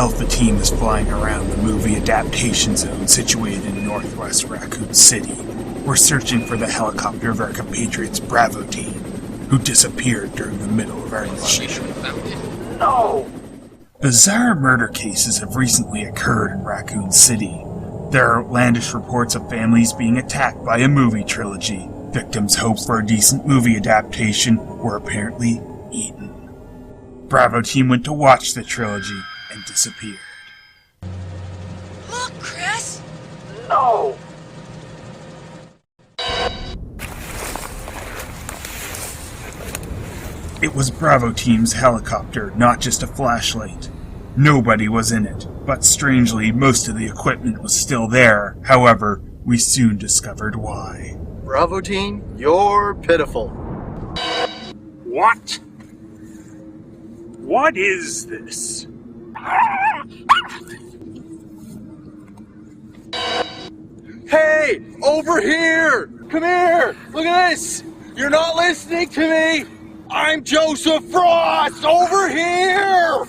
Alpha Team is flying around the movie adaptation zone situated in northwest Raccoon City. We're searching for the helicopter of our compatriots Bravo Team, who disappeared during the middle of our mission. No! Bizarre murder cases have recently occurred in Raccoon City. There are outlandish reports of families being attacked by a movie trilogy. Victims' hopes for a decent movie adaptation were apparently eaten. Bravo Team went to watch the trilogy and disappeared. Look, Chris! No! It was Bravo Team's helicopter, not just a flashlight. Nobody was in it, but strangely, most of the equipment was still there. However, we soon discovered why. Bravo Team, you're pitiful. What? What is this? Hey, over here! Come here! Look at this! You're not listening to me! I'm Joseph Frost! Over here!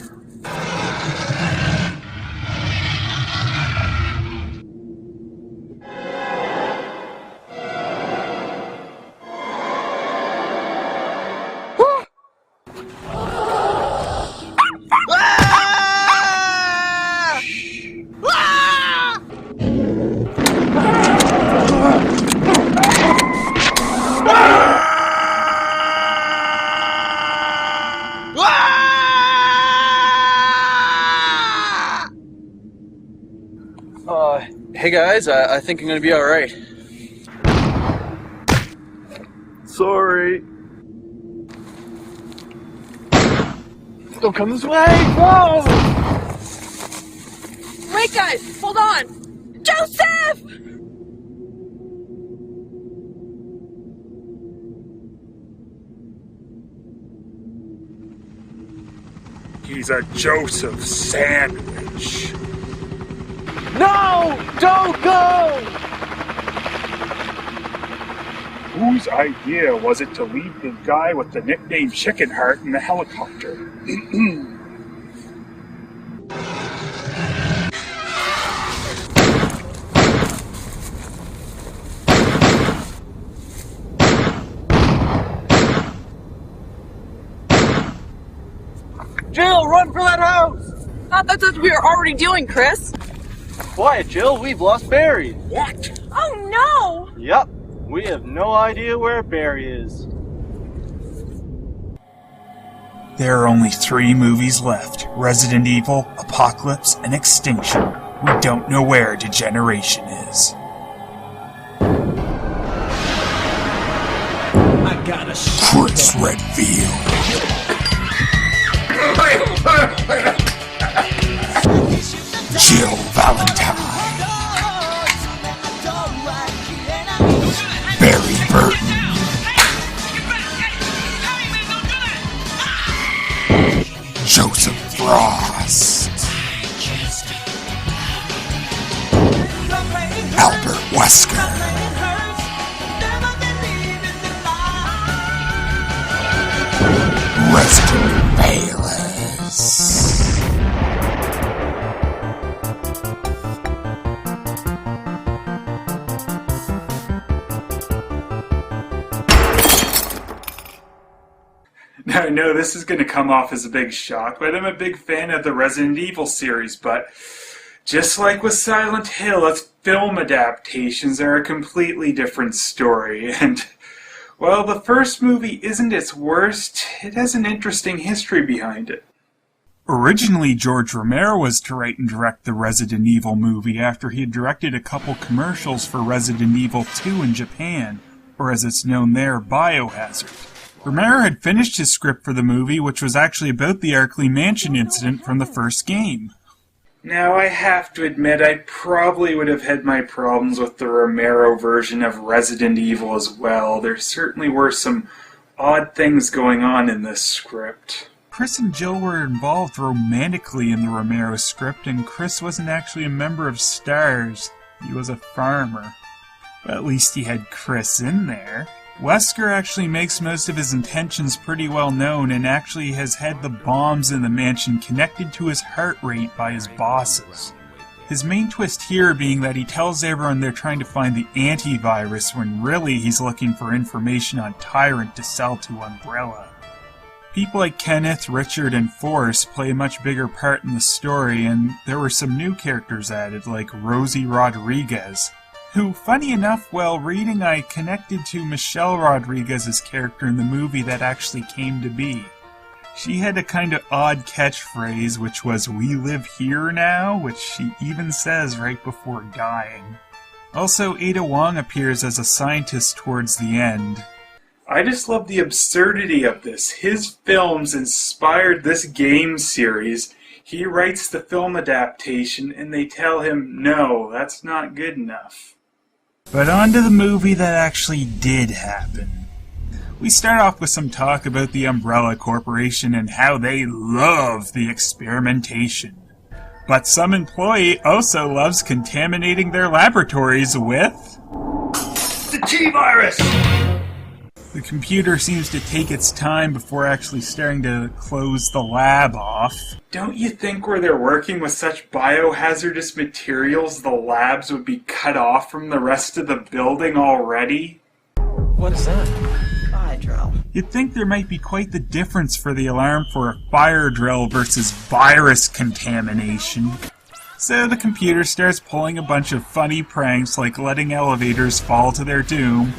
Hey guys, I think I'm gonna be alright. Sorry. Don't come this way! Whoa! Wait, guys! Hold on! Joseph! He's a Joseph sandwich. No! Don't go! Whose idea was it to leave the guy with the nickname Chicken Heart in the helicopter? Jill, run for that house! Thought that's what we were already doing, Chris. Quiet, Jill, we've lost Barry. What? Oh no! Yup, we have no idea where Barry is. There are only 3 movies left: Resident Evil, Apocalypse, and Extinction. We don't know where Degeneration is. Chris Redfield. Jill Valentine. Barry Burton. Joseph Frost. Albert Wesker. Resident Phelous. Now, I know this is going to come off as a big shock, but I'm a big fan of the Resident Evil series, but just like with Silent Hill, its film adaptations are a completely different story, and while the first movie isn't its worst, it has an interesting history behind it. Originally, George Romero was to write and direct the Resident Evil movie after he had directed a couple commercials for Resident Evil 2 in Japan, or as it's known there, Biohazard. Romero had finished his script for the movie, which was actually about the Arkley Mansion incident from the first game. Now, I have to admit, I probably would have had my problems with the Romero version of Resident Evil as well. There certainly were some odd things going on in this script. Chris and Jill were involved romantically in the Romero script, and Chris wasn't actually a member of STARS. He was a farmer. But at least he had Chris in there. Wesker actually makes most of his intentions pretty well known and actually has had the bombs in the mansion connected to his heart rate by his bosses. His main twist here being that he tells everyone they're trying to find the antivirus when really he's looking for information on Tyrant to sell to Umbrella. People like Kenneth, Richard, and Forrest play a much bigger part in the story, and there were some new characters added like Rosie Rodriguez, who, funny enough, while reading I connected to Michelle Rodriguez's character in the movie that actually came to be. She had a kind of odd catchphrase, which was, "We live here now," which she even says right before dying. Also, Ada Wong appears as a scientist towards the end. I just love the absurdity of this. His films inspired this game series. He writes the film adaptation, and they tell him, no, that's not good enough. But on to the movie that actually did happen. We start off with some talk about the Umbrella Corporation and how they love the experimentation. But some employee also loves contaminating their laboratories with The T-Virus! The computer seems to take its time before actually starting to close the lab off. Don't you think where they're working with such biohazardous materials, the labs would be cut off from the rest of the building already? What is that? Fire drill. You'd think there might be quite the difference for the alarm for a fire drill versus virus contamination. So the computer starts pulling a bunch of funny pranks like letting elevators fall to their doom.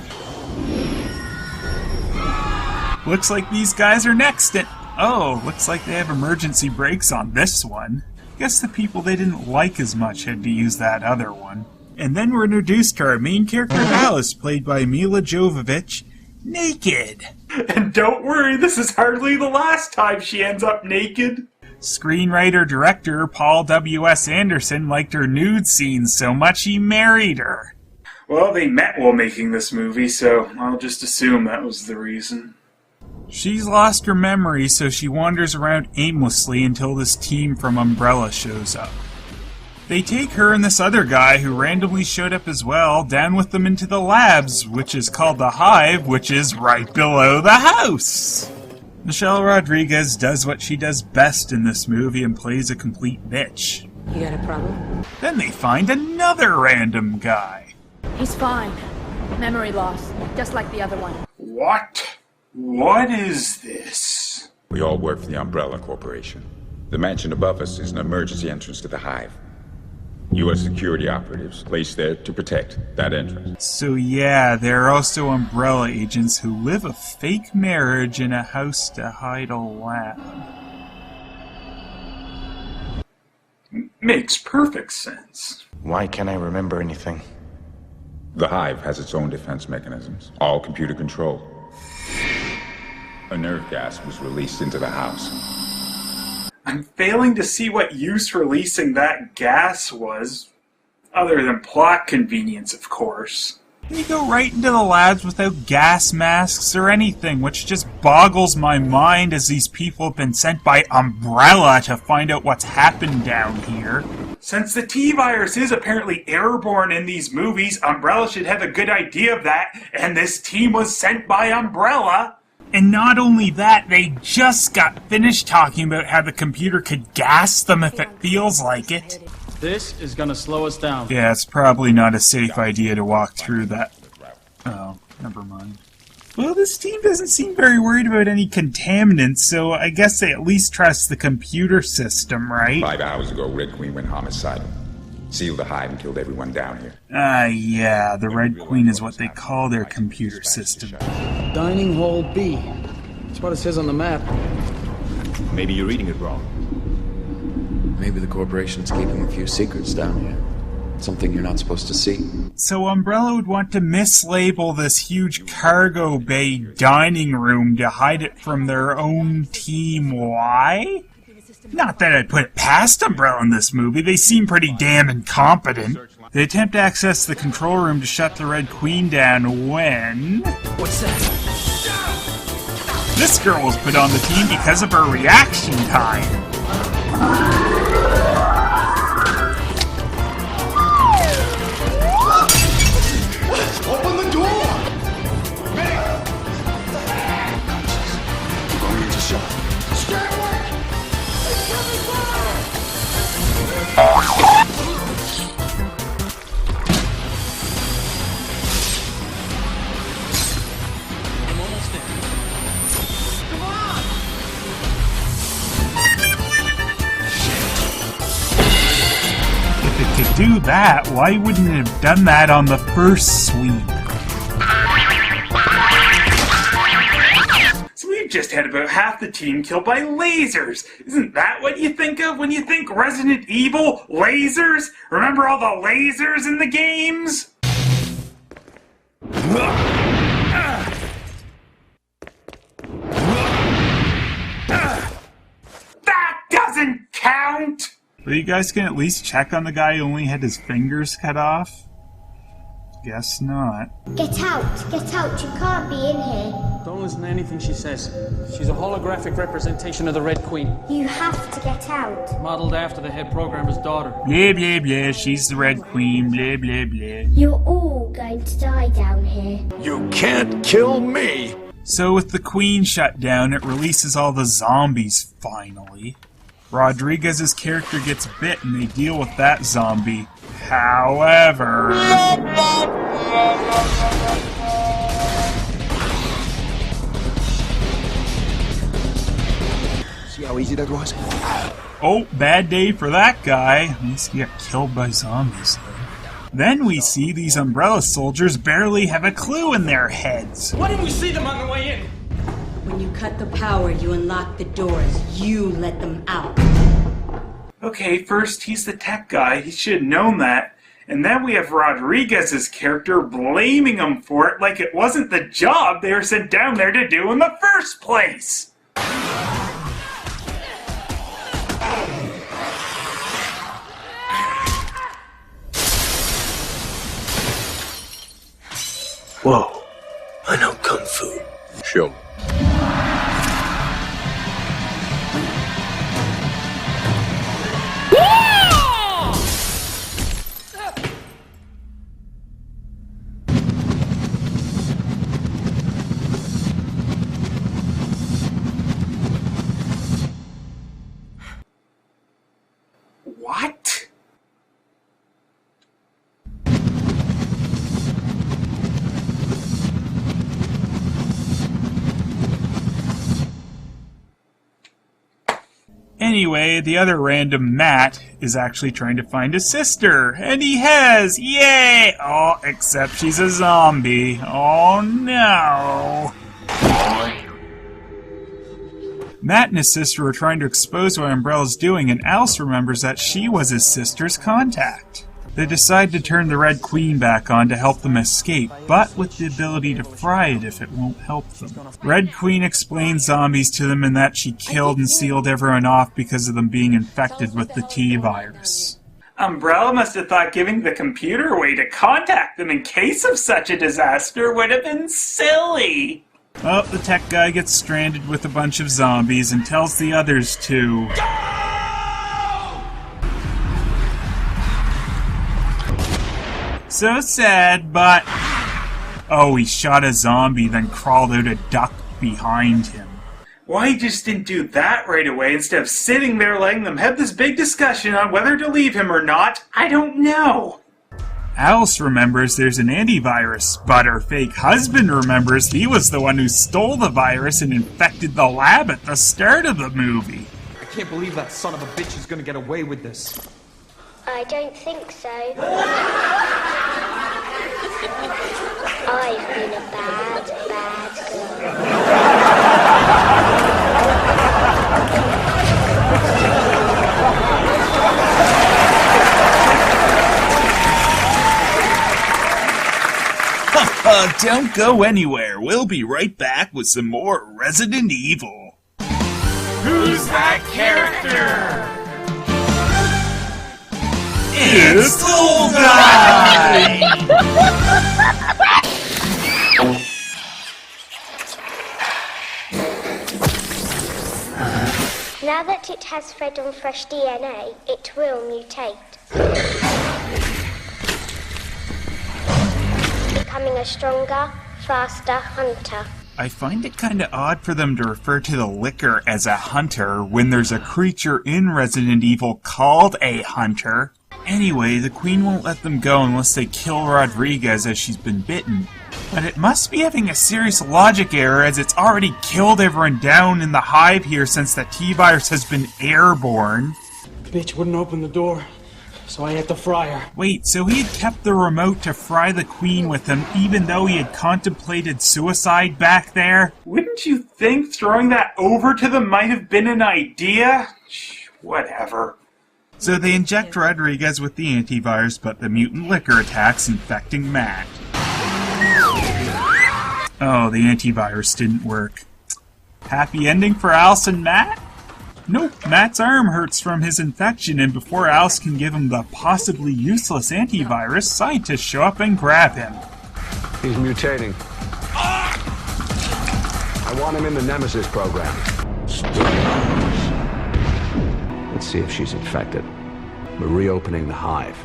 Looks like these guys are next, and oh, looks like they have emergency brakes on this one. Guess the people they didn't like as much had to use that other one. And then we're introduced to our main character, Alice, played by Mila Jovovich, naked. And don't worry, this is hardly the last time she ends up naked. Screenwriter-director Paul W.S. Anderson liked her nude scenes so much he married her. Well, they met while making this movie, so I'll just assume that was the reason. She's lost her memory, so she wanders around aimlessly until this team from Umbrella shows up. They take her and this other guy, who randomly showed up as well, down with them into the labs, which is called the Hive, which is right below the house. Michelle Rodriguez does what she does best in this movie and plays a complete bitch. You got a problem? Then they find another random guy. He's fine. Memory loss, just like the other one. What? What is this? We all work for the Umbrella Corporation. The mansion above us is an emergency entrance to the Hive. You are security operatives placed there to protect that entrance. So yeah, there are also Umbrella agents who live a fake marriage in a house to hide a lab. Makes perfect sense. Why can't I remember anything? The Hive has its own defense mechanisms, all computer controlled. A nerve gas was released into the house. I'm failing to see what use releasing that gas was, other than plot convenience, of course. You go right into the labs without gas masks or anything, which just boggles my mind as these people have been sent by Umbrella to find out what's happened down here. Since the T-Virus is apparently airborne in these movies, Umbrella should have a good idea of that, and this team was sent by Umbrella. And not only that, they just got finished talking about how the computer could gas them if it feels like it. This is gonna slow us down. Yeah, it's probably not a safe idea to walk through that. Oh, never mind. Well, this team doesn't seem very worried about any contaminants, so I guess they at least trust the computer system, right? 5 hours ago, Red Queen went homicidal. Sealed the Hive and killed everyone down here. Yeah, the Red Queen is what they call their computer system. Dining Hall B. That's what it says on the map. Maybe you're reading it wrong. Maybe the corporation's keeping a few secrets down here. Something you're not supposed to see. So Umbrella would want to mislabel this huge cargo bay dining room to hide it from their own team. Why? Not that I'd put it past Umbrella in this movie. They seem pretty damn incompetent. They attempt to access the control room to shut the Red Queen down when... What's that? This girl was put on the team because of her reaction time. Open the door! do that, why wouldn't it have done that on the first sweep? So we've just had about half the team killed by lasers. Isn't that what you think of when you think Resident Evil? Lasers? Remember all the lasers in the games? That doesn't count! Well, you guys can at least check on the guy who only had his fingers cut off? Guess not. Get out! Get out! You can't be in here. Don't listen to anything she says. She's a holographic representation of the Red Queen. You have to get out. Modeled after the head programmer's daughter. Blah, blah, blah, she's the Red Queen, blah, blah, blah. You're all going to die down here. You can't kill me! So with the Queen shut down, it releases all the zombies, finally. Rodriguez's character gets bit and they deal with that zombie. However... See how easy that was? Oh, bad day for that guy. At least he got killed by zombies, though. Then we see these Umbrella soldiers barely have a clue in their heads. Why didn't we see them on the way in? When you cut the power, you unlock the doors. You let them out. Okay, first he's the tech guy. He should have known that. And then we have Rodriguez's character blaming him for it like it wasn't the job they were sent down there to do in the first place. Whoa, I know Kung Fu. Show me. What? Anyway, the other random Matt is actually trying to find his sister, and he has! Yay! Oh, except she's a zombie. Oh no! Matt and his sister are trying to expose what Umbrella's doing, and Alice remembers that she was his sister's contact. They decide to turn the Red Queen back on to help them escape, but with the ability to fry it if it won't help them. Red Queen explains zombies to them and that she killed and sealed everyone off because of them being infected with the T-virus. Umbrella must have thought giving the computer a way to contact them in case of such a disaster would have been silly. Well, the tech guy gets stranded with a bunch of zombies and tells the others to... So sad, but... Oh, he shot a zombie, then crawled out a duck behind him. Why he just didn't do that right away instead of sitting there letting them have this big discussion on whether to leave him or not, I don't know. Alice remembers there's an antivirus, but her fake husband remembers he was the one who stole the virus and infected the lab at the start of the movie. I can't believe that son of a bitch is gonna get away with this. I don't think so. I've been a bad girl. Don't go anywhere. We'll be right back with some more Resident Evil. Who's that character? It's the old guy! Now that it has fed on fresh DNA, it will mutate. Becoming a stronger, faster hunter. I find it kinda odd for them to refer to the liquor as a hunter when there's a creature in Resident Evil called a hunter. Anyway, the Queen won't let them go unless they kill Rodriguez as she's been bitten. But it must be having a serious logic error as it's already killed everyone down in the hive here since the T-virus has been airborne. Bitch wouldn't open the door. so I had to fry her. Wait, so he had kept the remote to fry the Queen with him even though he had contemplated suicide back there? Wouldn't you think throwing that over to them might have been an idea? Whatever. So they inject Rodriguez with the antivirus, but the mutant liquor attacks, infecting Matt. Oh, the antivirus didn't work. Happy ending for Alice and Matt? Nope, Matt's arm hurts from his infection, and before Alice can give him the possibly useless antivirus, scientists show up and grab him. He's mutating. I want him in the Nemesis program. Let's see if she's infected. We're reopening the hive.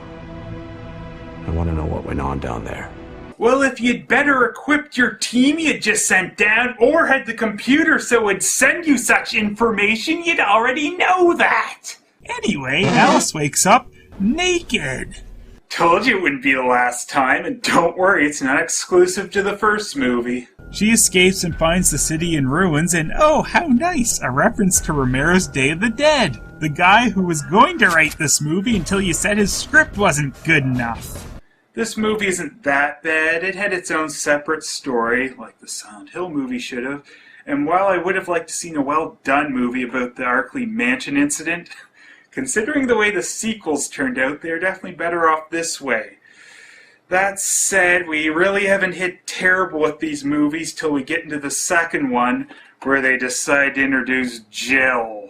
I want to know what went on down there. Well, if you'd better equipped your team you'd just sent down, or had the computer so it'd send you such information, you'd already know that. Anyway, Alice wakes up naked. Told you it wouldn't be the last time, and don't worry, it's not exclusive to the first movie. She escapes and finds the city in ruins, and oh, how nice! A reference to Romero's Day of the Dead, the guy who was going to write this movie until you said his script wasn't good enough. This movie isn't that bad. It had its own separate story, like the Silent Hill movie should have. And while I would have liked to seen a well-done movie about the Arkley Mansion incident, considering the way the sequels turned out, they're definitely better off this way. That said, we really haven't hit terrible with these movies till we get into the second one, where they decide to introduce Jill.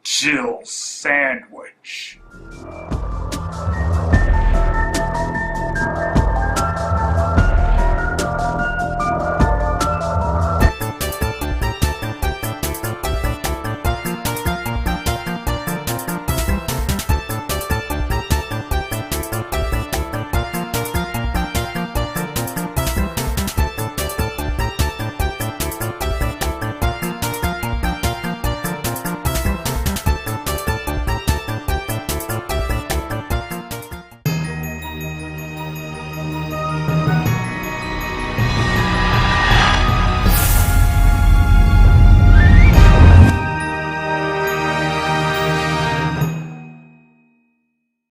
Jill Sandwich.